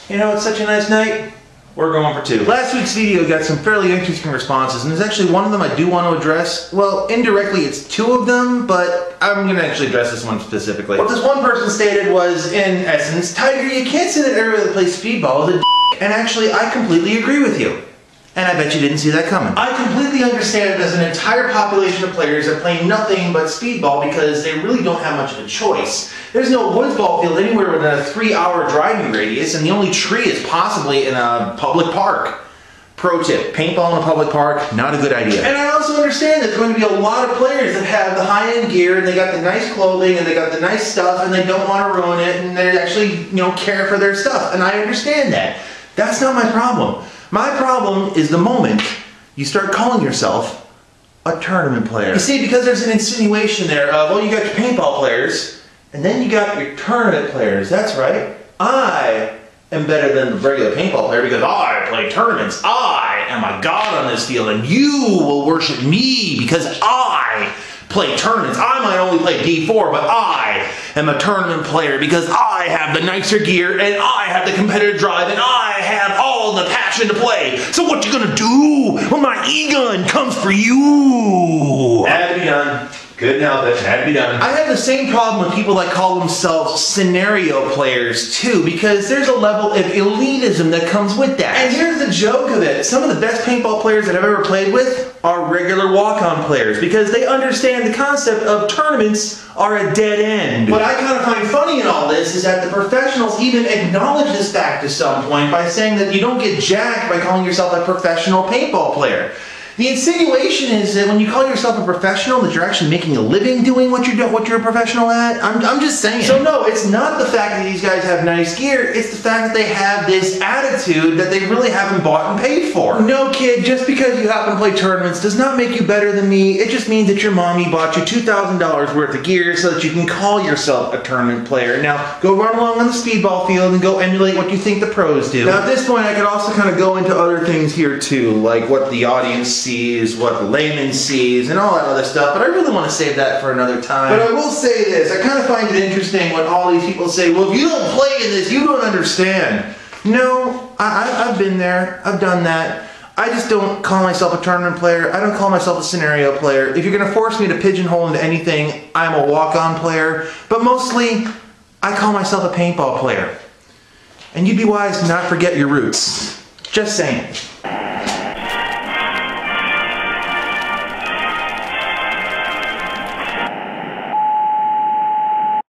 You know, it's such a nice night. We're going for 2. Last week's video got some fairly interesting responses, and there's actually one of them I do want to address. Well, indirectly it's 2 of them, but I'm going to actually address this one specifically. What this one person stated was, in essence, Tiger, you can't say that everybody that plays speedball is a d***. And actually, I completely agree with you. And I bet you didn't see that coming. I completely understand that there's an entire population of players that play nothing but speedball because they really don't have much of a choice. There's no woods ball field anywhere within a 3-hour driving radius, and the only tree is possibly in a public park. Pro tip, paintball in a public park, not a good idea. And I also understand there's going to be a lot of players that have the high-end gear, and they got the nice clothing, and they got the nice stuff, and they don't want to ruin it, and they actually, care for their stuff. And I understand that. That's not my problem. My problem is the moment you start calling yourself a tournament player. You see, because there's an insinuation there of, well, you got your paintball players, and then you got your tournament players. That's right. I am better than the regular paintball player because I play tournaments. I am a god on this field, and you will worship me because I play tournaments. I might only play D4, but I am a tournament player because I have the nicer gear, and I have the competitive drive, and I have all the passion to play. So what you gonna do when my E-gun comes for you? Had to be done. Couldn't help it. Had to be done. I have the same problem with people that call themselves scenario players too, because there's a level of elitism that comes with that. And here's the joke of it. Some of the best paintball players that I've ever played with are regular walk-on players because they understand the concept of tournaments are a dead end. What I kind of find funny in all this is that the professionals even acknowledge this fact at some point by saying that you don't get jacked by calling yourself a professional paintball player. The insinuation is that when you call yourself a professional, that you're actually making a living doing what you're a professional at. I'm just saying. So no, it's not the fact that these guys have nice gear. It's the fact that they have this attitude that they really haven't bought and paid for. No, kid, just because you happen to play tournaments does not make you better than me. It just means that your mommy bought you $2,000 worth of gear so that you can call yourself a tournament player. Now, go run along on the speedball field and go emulate what you think the pros do. Now, at this point, I could also kind of go into other things here too, like what the audience sees, what the layman sees, and all that other stuff, but I really want to save that for another time. But I will say this, I kind of find it interesting when all these people say, well, if you don't play in this, you don't understand. No, I've been there, I've done that. I just don't call myself a tournament player, I don't call myself a scenario player. If you're going to force me to pigeonhole into anything, I'm a walk-on player, but mostly, I call myself a paintball player. And you'd be wise to not forget your roots. Just saying.